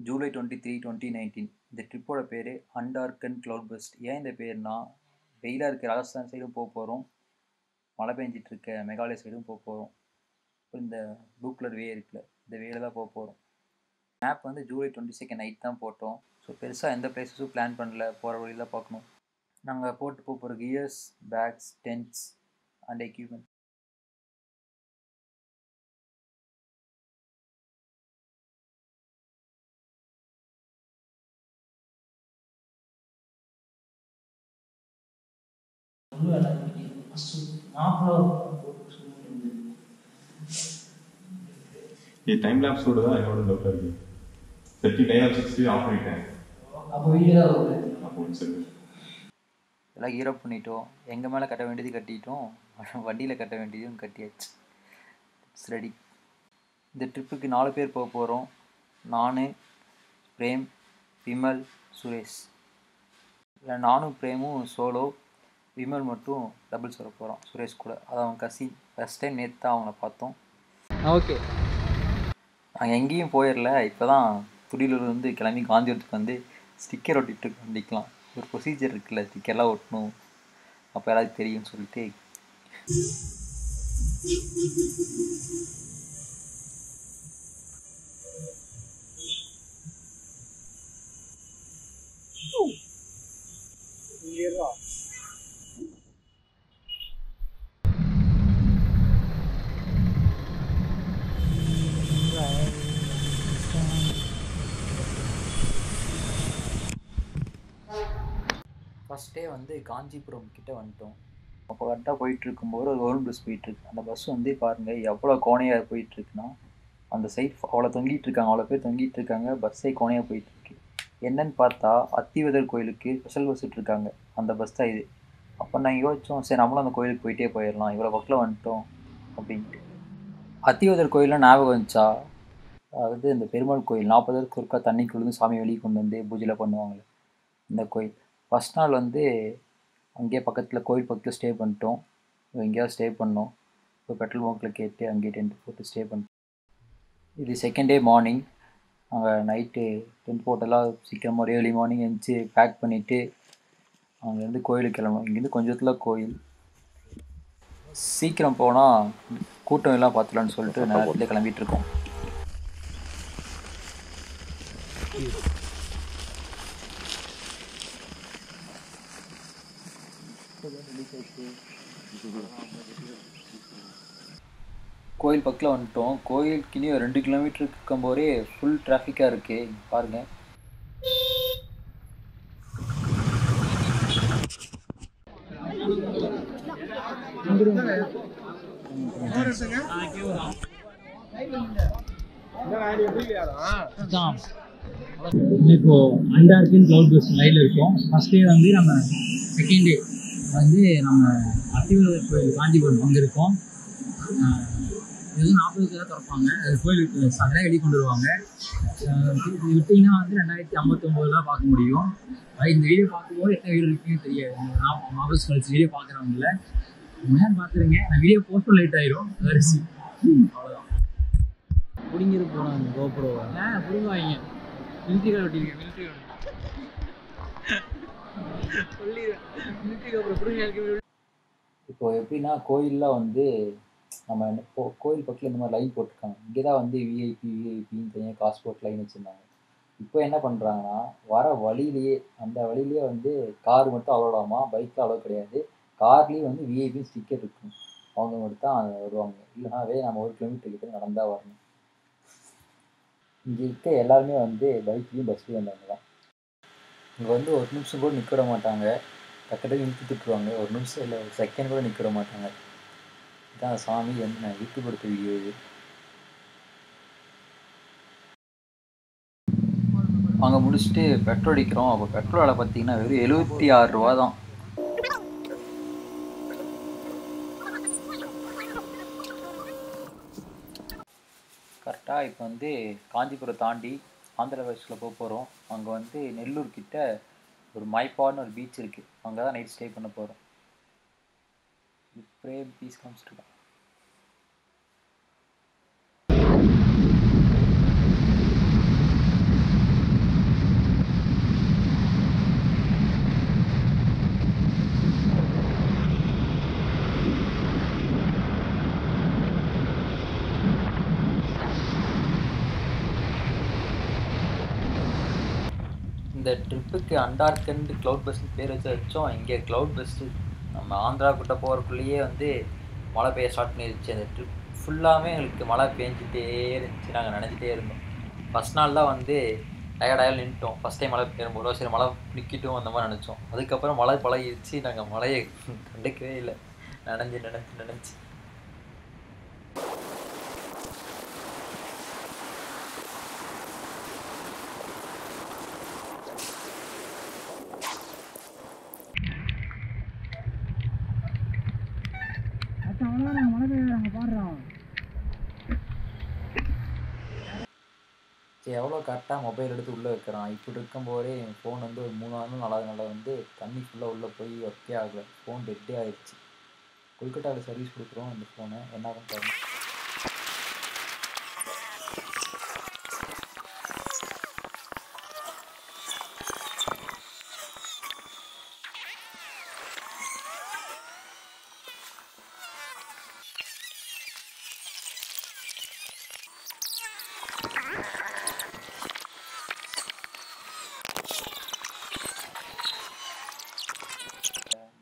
ஜூலை 23, 2019 இந்த ட்ரிப்போட பேர் அண்டார்கண்ட் cloudbrust. ஏன் இந்த பேர்னா வெயிலாக இருக்க ராஜஸ்தான் சைடும் போக போகிறோம், மழை பெஞ்சிட்டு இருக்க மேகாலயா சைடும் போக போகிறோம். இப்போ இந்த ப்ளூ கலர் வே இருக்குல்ல, இந்த வேல தான் போக போகிறோம். மேப் வந்து ஜூலை 22 நைட் தான் போட்டோம். ஸோ பெருசாக எந்த பிளேஸஸும் பிளான் பண்ணல, போகிற வழியில் பார்க்கணும். நாங்கள் போட்டு போகிற gears, bags, tents and equipment. ये टाइम लैप्स கூட தான் என்னோட டவுட் இருக்கு. 39:60 ஆஃப் பண்ணிட்டேன். அப்போ வீடியோ அப்போ சரி. எல்லாம் ஹீரோ பண்ணிட்டோம். எங்கள் மேலே கட்ட வேண்டியது கட்டிட்டோம், வண்டியில் கட்ட வேண்டியதும் கட்டியாச்சு. It's ready. இந்த ட்ரிப்புக்கு 4 பேர் போக போகிறோம். நான், பிரேம், விமல், சுரேஷ். இல்லை நானும் பிரேமும் சோலோ, விமல் மட்டும் டபுள்ஸ் வர போகிறோம் சுரேஷ் கூட. அது அவன் கசின். ஃபஸ்ட் டைம் நேற்று தான் அவங்கள பார்த்தோம். ஓகே, நாங்கள் எங்கேயும் போயிடல. இப்போ தான் துடியிலிருந்து கிளம்பி காந்திபுரத்துக்கு வந்து ஸ்டிக்கர் ஒட்டிட்டு வண்டிக்கலாம். ஒரு ப்ரொசீஜர் இருக்குல்ல, ஸ்டிக்கர்லாம் ஒட்டணும், அப்போ எல்லாத்துக்கும் தெரியும்னு சொல்லிட்டு. ஃபஸ்ட் டே வந்து காஞ்சிபுரம் கிட்டே வந்துட்டோம். அப்போ கரெக்டாக போயிட்டுருக்கும்போது ஒரு கவர்மெண்ட் பஸ் போயிட்டுருக்கு. அந்த பஸ் வந்து பாருங்கள் எவ்வளோ கோணையாக போயிட்டுருக்குன்னா, அந்த சைட் அவ்வளோ தொங்கிட்டு இருக்காங்க, அவ்வளோ பேர் தொங்கிட்டு இருக்காங்க. பஸ்ஸே கோணையாக போயிட்டுருக்கு. என்னன்னு பார்த்தா அத்திவதர் கோயிலுக்கு ஸ்பெஷல் பஸ் விட்டுருக்காங்க. அந்த பஸ் தான் இது. அப்போ நாங்கள் யோசித்தோம், சரி நம்மளும் அந்த கோயிலுக்கு போயிட்டே போயிடலாம், இவ்வளோ பக்கில் வந்துட்டோம் அப்படின்ட்டு. அத்திவதர் கோயிலில் ஞாபகம் வந்துச்சா, அதாவது இந்த பெருமாள் கோயில் 40 பேருக்கு ஒருக்கா தண்ணிக்குள்ளேருந்து சாமி வெளியே கொண்டு வந்து பூஜையில் பண்ணுவாங்களே, இந்த கோயில். ஃபஸ்ட் நாள் வந்து அங்கேயே பக்கத்தில் கோயில் பக்கத்தில் ஸ்டே பண்ணிட்டோம். எங்கேயாவது ஸ்டே பண்ணோம். இப்போ பெட்ரோல் பங்க்கில் கேட்டு அங்கேயே டென்ட் போட்டு ஸ்டே பண்ணிட்டோம். இது செகண்ட் டே மார்னிங். நாங்கள் நைட்டு டென்ட் போட்டெல்லாம் சீக்கிரமாக ஒரு ஏர்லி மார்னிங் எழுந்துச்சி பேக் பண்ணிவிட்டு அங்கேருந்து கோயிலுக்கு கிளம்பணும். இங்கேருந்து கொஞ்சத்தில் கோயில். சீக்கிரம் போனால் கூட்டம் எல்லாம் பார்த்துலான்னு சொல்லிட்டு நேரத்தில் கிளம்பிகிட்ருக்கோம். கோயில் பக்கத்தில் வந்துட்டோம். கோயிலுக்கு இனி 2 கிலோமீட்டருக்கு இருக்கும்போதே ஃபுல் டிராஃபிக்காக இருக்குது பாருங்கள். இப்போ அண்டார்கண்ட் cloudbrust லைனில் இருக்கோம். ஃபஸ்ட் டே வந்து நம்ம செகண்ட் டே வந்து நம்ம அத்திவரதர் கோயில் காஞ்சிபுரம் அங்கே இருக்கோம். இது 40 பேர் திறப்பாங்க. அது கோயிலுக்கு சதையாக வெளியே கொண்டு வருவாங்க. இது விட்டிங்கன்னா வந்து 2059 தான் பார்க்க முடியும். அது இந்த வீடியோ பார்க்கும்போது எத்தனை வீடியோ இருக்குன்னு தெரியாது. மாவல்ஸ் கழிச்சு வீடியோ பார்க்குறவங்கள நேரம் பார்த்துருங்க. நான் வீடியோ போஸ்ட் லேட் ஆயிரும். அரிசி அவ்வளோதான். பிடிங்கிட்டு போனாங்க கோபுரம். பிடுங்குவாங்க. மிலிட்ரி கார்டு ஒட்டியிருக்கேன். மிலிட்ரி கார்டு சொல்லிடுவேன். மிலிட்ரி கார்டு பிடுங்க. இப்போ எப்படின்னா கோயிலில் வந்து நம்ம கோயில் பக்கத்தில் இந்த மாதிரி லைன் போட்டிருக்காங்க. இங்கே தான் வந்து விஐபின்னு தனியாக காசு போட்டு லைன் வச்சுருந்தாங்க. இப்போ என்ன பண்ணுறாங்கன்னா, வர வழியிலேயே அந்த வழியிலேயே வந்து கார் மட்டும் அலோடாமா, பைக்கில் அலோவ் கிடையாது. கார்லேயும் வந்து விஐபி ஸ்டிக்கர் இருக்கும், அவங்க மட்டும் தான் வருவாங்க. இல்லைனாவே நம்ம 1 கிலோமீட்டர் கிட்ட நடந்தால் வரணும். இங்கே இருக்க எல்லாருமே வந்து பைக்லேயும் பஸ்லேயும் வந்தவங்க தான். இங்கே வந்து 1 நிமிஷம் கூட நிற்க விட மாட்டாங்க. டக்கு இழுத்து திட்டுருவாங்க. 1 நிமிஷம் இல்லை, 1 செகண்ட் கூட நிற்க விட மாட்டாங்க. இதான் சாமி வந்து நான் யூடியூப் எடுத்த வீடியோ இது. அங்கே முடிச்சுட்டு பெட்ரோல் அடிக்கிறோம். அப்போ பெட்ரோல் விலை பார்த்தீங்கன்னா வெறும் 76 ரூபா தான். கரெக்டாக இப்போ வந்து காஞ்சிபுரம் தாண்டி ஆந்திரா பிரதேஷில் போக போகிறோம். அங்கே வந்து நெல்லூர் கிட்ட ஒரு மைபாட்னு ஒரு பீச் இருக்குது. அங்கே தான் நைட் ஸ்டே பண்ண போகிறோம். இப்படியே பீஸ் காமிச்சிருக்கேன். இந்த ட்ரிப்புக்கு அண்டார்கண்ட் க்ளவுட் பஸ்ட்னு பேர் வச்சோம். இங்கே க்ளவுட் பஸ்ட்டு நம்ம ஆந்திரா கிட்ட போகிறக்குள்ளேயே வந்து மழை பெய்ய ஸ்டார்ட் பண்ணிடுச்சு. அந்த ட்ரிப் ஃபுல்லாகவே எங்களுக்கு மழை பெஞ்சிட்டே இருந்துச்சு. நாங்கள் நினச்சிட்டே இருந்தோம். ஃபஸ்ட் நாள் தான் வந்து டயர்டாக நின்றுட்டோம். ஃபஸ்ட் டைம் மழை பெய்யும்போது சரி மழை நிற்கட்டும் அந்த மாதிரி நினச்சோம். அதுக்கப்புறம் மழை பழகிடுச்சு. நாங்கள் மழையை கண்டுக்கவே இல்லை. நினச்சி சரி எவ்வளோ கரெக்டாக மொபைல் எடுத்து உள்ளே வைக்கிறான். இப்படி இருக்கும்போதே என் ஃபோன் வந்து ஒரு 3 நாள் வந்து தண்ணி ஃபுல்லாக உள்ளே போய் ஒர்க்கே ஆகலை. ஃபோன் டெட்டே ஆகிடுச்சு. கொல்கட்டாவில் சர்வீஸ் கொடுக்குறோம் அந்த ஃபோனை. என்ன பண்ணுறாங்க?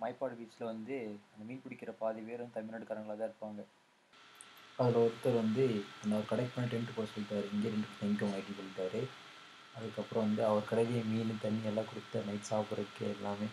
மைப்பாடு பீச்சில் வந்து அந்த மீன் பிடிக்கிற பாதி பேர் வந்து தமிழ்நாடுக்காரங்களாக தான் இருப்பாங்க. அதில் ஒருத்தர் வந்து அவர் கடைக்கு பண்ண டென்ட் போட சொல்லிட்டாரு. இங்கே ரெண்டு தங்கிக்கோங்க அப்படின்னு சொல்லிட்டாரு. அதுக்கப்புறம் வந்து அவர் கடையிலேயே மீன் தண்ணி எல்லாம் கொடுத்து நைட் சாப்பிட்றதுக்கு எல்லாமே.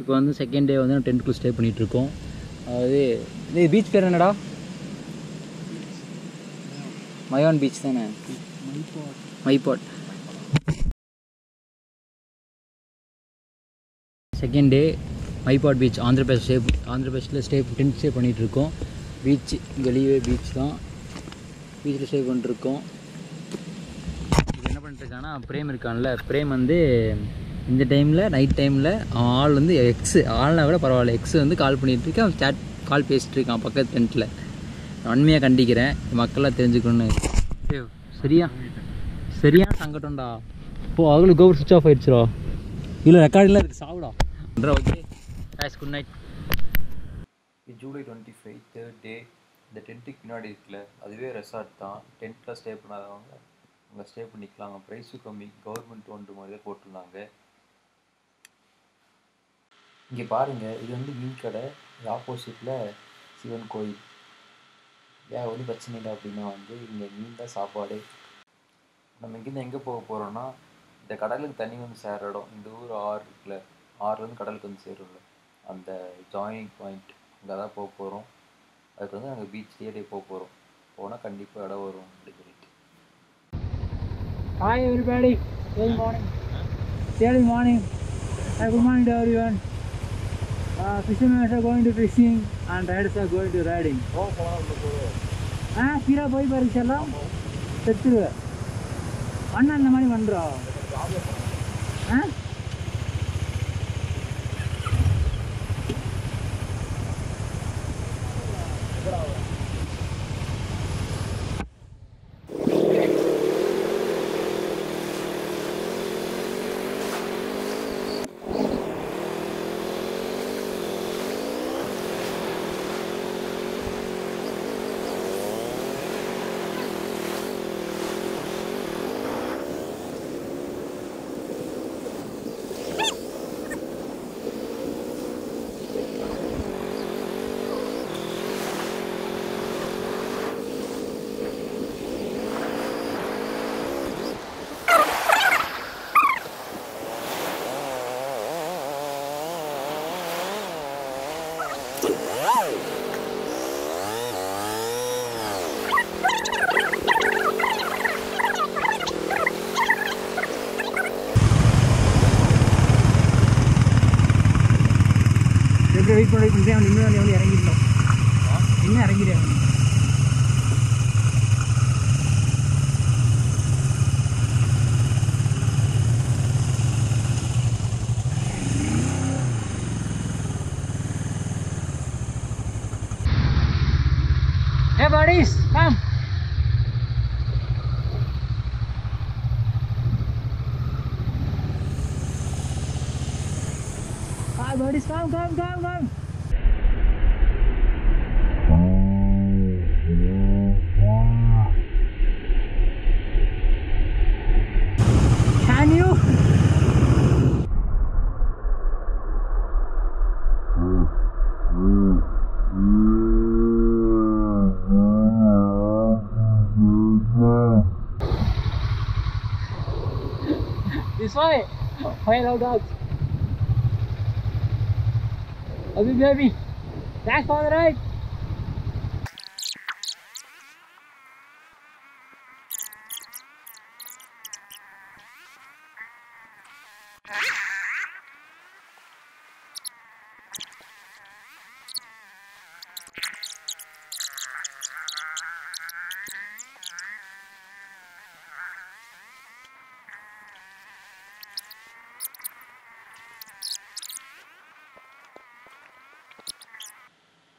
இப்போ வந்து செகண்ட் டே வந்து டென்ட்டுக்குள்ளே ஸ்டே பண்ணிகிட்ருக்கோம். அதாவது இது பீச் பேர் என்னடா? மயான் பீச் தானே? Mypad. Second day Mypad beach Andhra பிரதேஷில் டென்ட் ஸ்டே பண்ணிகிட்ருக்கோம். பீச் வெளியே பீச் தான். பீச்சில் ஸ்டே பண்ணிட்டுருக்கோம். இது என்ன பண்ணிட்டுருக்கான்னா பிரேம் இருக்கான்ல, பிரேம் வந்து இந்த டைமில் நைட் டைமில் ஆள் வந்து ஆள்னா கூட பரவாயில்ல, வந்து கால் பண்ணிகிட்ருக்கேன். அவன் கால் பேசிகிட்ருக்கான் பக்கத்து டென்ட்டில். உண்மையாக கண்டிக்கிறேன், மக்களாக தெரிஞ்சுக்கணுன்னு. சரியான சங்கட்டம்டா. இப்போது அவங்களுக்கு கோபுரம் சுவிட்ச் ஆஃப் ஆகிடுச்சுடா. இல்லை ரெக்கார்டில் இருக்குது சாவுடா. Okay guys, good night. July 25 3rd day. இந்த டென்ட்டுக்கு பின்னாடி இருக்குல்ல அதுவே ரெசார்ட் தான். டென்ட்டில் ஸ்டே பண்ணாதவங்க அங்கே ஸ்டே பண்ணிக்கலாங்க. ப்ரைஸும் கம்மி. கவர்மெண்ட் ஒன்று மாதிரி தான் போட்டிருந்தாங்க. இங்கே பாருங்கள், இது வந்து மீன் கடை. ஆப்போசிட்டில் சிவன் கோயில். ஏன் ஒன்றும் பிரச்சனை இல்லை அப்படின்னா வந்து இங்கே மீன் தான் சாப்பாடு. நம்ம இங்கேருந்து எங்கே போக போகிறோன்னா இந்த கடலுக்கு தண்ணி வந்து சேர இடம். இந்த ஊர் ஆறு இருக்குல்ல, ஆறுலேருந்து கடலுக்கு வந்து சேரும்ல, அந்த ஜாயினிங் பாயிண்ட் அங்கே தான் போக போகிறோம். அதுக்கு வந்து நாங்கள் பீச்லேயே போக போகிறோம். போனால் கண்டிப்பாக இடம் வரும் அப்படின்னு சொல்லிட்டு. Hi everybody, good morning. Early morning. Good morning to everyone. Fishermen are going to fishing and riders are going to riding. கீழே போய் பாருச்செல்லாம் செத்துருவேன். அண்ணா இந்த மாதிரி பண்ணுறோம். வெயிட் பண்ணி அவன் இன்னும் வந்து இறங்கிட்டோம். இன்னும் இறங்கிட்டேன். Hey buddy, buddies, come. Can you? This way. Hello, dogs. Abhi baby. Thanks for the ride.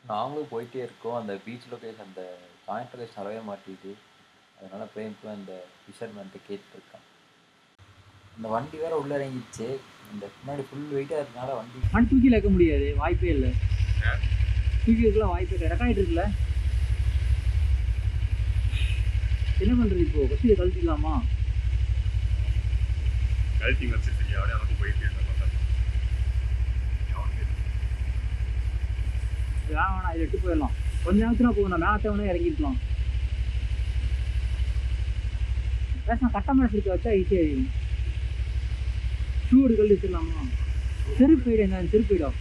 நாங்களும் போயிட்டே இருக்கோம். அந்த பீச் லொக்கேஷன் அந்த ஜாயிண்ட் லொக்கேஷன் வரவே மாட்டேங்குது. அதனால பிரேம் போய் அந்த ஃபிஷர்மேன்ட்ட கேட்டுருக்கான். அந்த வண்டி வேற உள்ள இறங்கிடுச்சு. இந்த பின்னாடி ஃபுல் வெயிட்டாக இருக்கனால வண்டி தூக்கி வைக்க முடியாது, வாய்ப்பே இல்லை. தூக்கி வைக்கலாம் வாய்ப்பே இல்லை. ரெக்கார்ட் இருக்குல்ல, என்ன பண்ணுறது இப்போ? ஃபஸ்ட்டு கழட்டிக்கலாமா? கழட்டி வச்சு சரியா அப்படியே அவனுக்கு போயிட்டு இருந்தேன். வேணாம், இதை எட்டு போயிடலாம். கொஞ்ச நேரத்துல போகணும், மேலே இறங்கிருக்கலாம். நான் கட்ட மேலே இருக்க வச்சா ஈஸியாக ஷூ எடுக்கல் வச்சிடலாமா? செருப்பு போயிடு, என்ன செருப்பு போயிடா.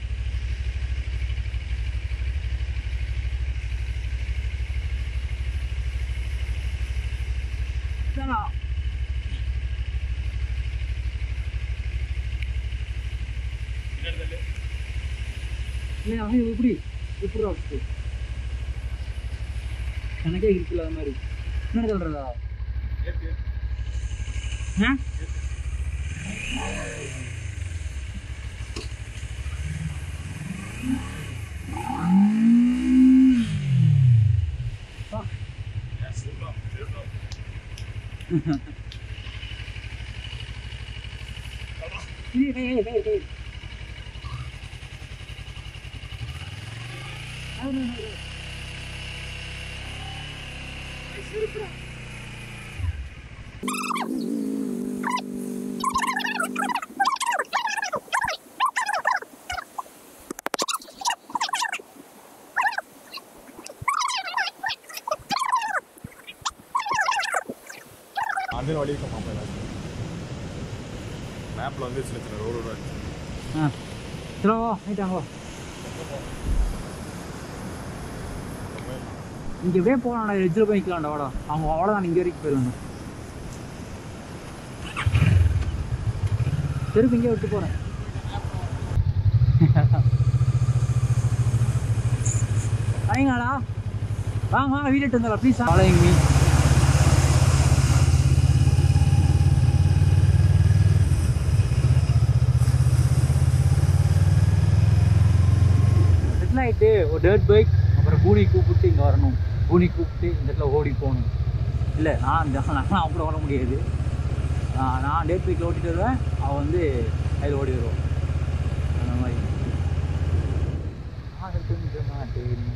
எப்படி எனக்கே இருக்குல்ல அது மாதிரி. என்ன சொல்றதா? அந்த வழி இருக்க மாப்பேன். மேப்பில் வந்து சின்ன சின்ன ரோடு இருந்துச்சு. சரி ஆயிட்டாங்க. இங்கே எப்படியே போகலாம்டா, எஜ்ஜில் போய் நிற்கலாம்டா. வாடா, அவங்க அவ்வளோதான், இங்கே வரைக்கும் போயிடுவாங்க. செருப்பு இங்கே விட்டு போகிறேன். வாங்கடா, வாங்க வீட்டு வந்துடலாம் ப்ளீஸ். Following me. செட்டில் ஆகிட்டு ஒரு டர்ட் பைக், அப்புறம் பூனி கூப்பிட்டு இங்கே வரணும். பூனி கூப்பிட்டு இந்த இடத்துல ஓடி போகணும். இல்லை நான் அப்படி ஓட முடியாது. நான் டேட் பைக்கில் ஓட்டிட்டு வருவேன், அவன் வந்து அதில் ஓடி வருவான். அந்த மாதிரி கொஞ்சம் மாட்டேன்.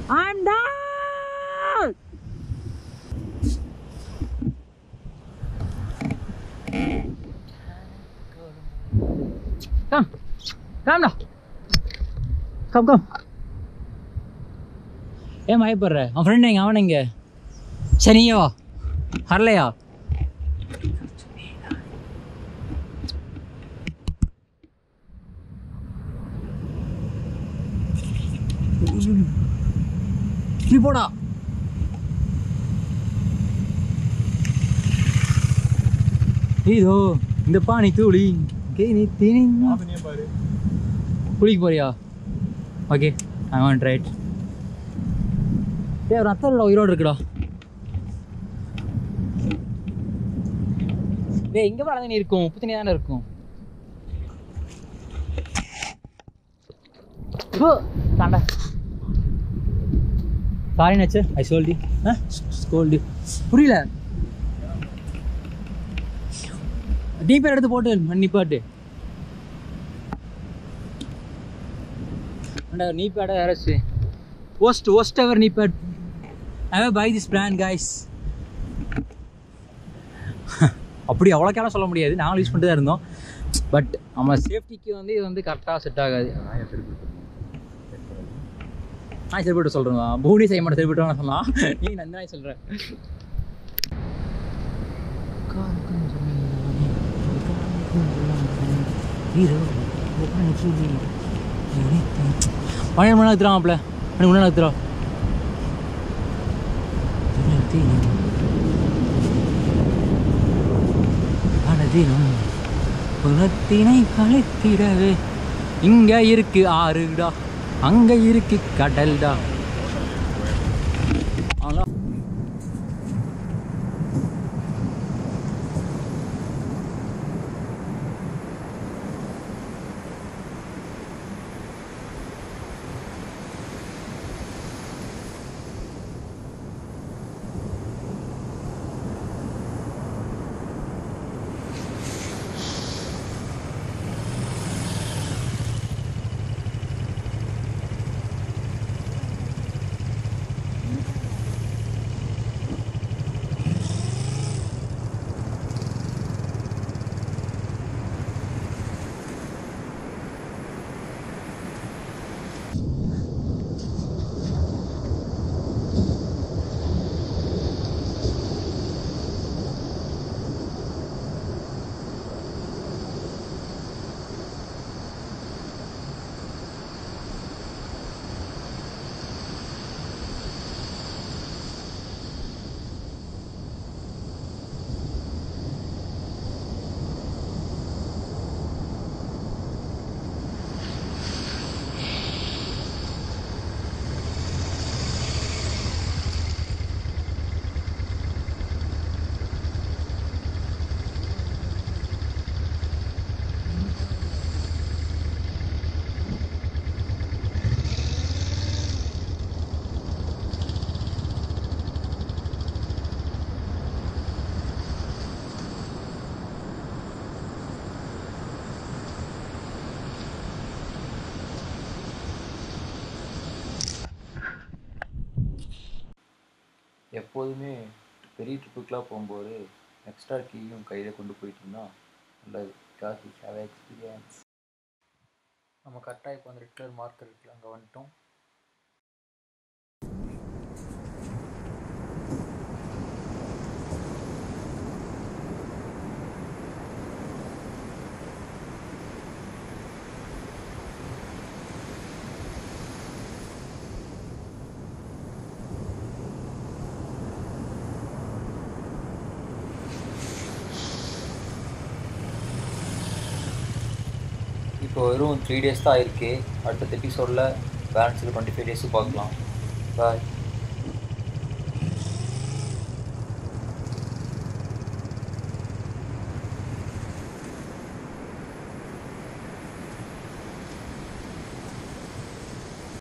I'm done. Come now. Come. ஏன் பயப்படுற? அவன் ஃப்ரெண்ட் எங்க? அவன் எங்க? சரி நீயே வா. வரலையா? நீ போடா. இதோ இந்த பானி தூளி குளிக்க போறியா? Okay, I want right. ஒரு அத்தல்ல உயிரோடு இருக்குடா. எங்க போய் தண்ணி இருக்கும்? உப்பு தண்ணி தானே இருக்கும். தாண்டா. சாரி நச்சு, I sold you. Scold you. புரியல. நீ பேர் எடுத்து போட்டு நிப்பாட்டு. நீ பேட அரசு worst ever knee pad. I will buy this brand guys. அப்படி அவ்வளோக்கெல்லாம் சொல்ல முடியாது, நாங்களும் யூஸ் பண்ணிட்டு தான் இருந்தோம். பட் நம்ம சேஃப்டிக்கு வந்து இது வந்து கரெக்டாக செட் ஆகாது. நான் சரிப்பட்டு சொல்கிறேன், பூனி செய்ய மாட்டேன் சரிப்பட்டு சொன்னால் நீ நந்தாய் சொல்கிறேன். பழைய மணி எடுத்துறான் அப்பல எனக்கு முன்னாடி எடுத்துறோம். குணத்தினை கழித்திடவே இங்க இருக்கு ஆறுடா, அங்க இருக்கு கடல்டா. எப்போதுமே பெரிய ட்ரிப்புக்கெலாம் போகும்போது எக்ஸ்ட்ரா கீயும் கையில் கொண்டு போயிட்டோம்னா நல்லது. Because we have experience. நம்ம கரெக்டாக இப்போ அந்த ரெட் கலர் மார்க்கர் இருக்குல்ல, அங்கே வந்துட்டோம். இப்போ வெறும் 3 days தான் ஆயிருக்கு. அடுத்த எபிசோடில் பேலன்ஸுக்கு 25 days பார்க்கலாம். பாய்.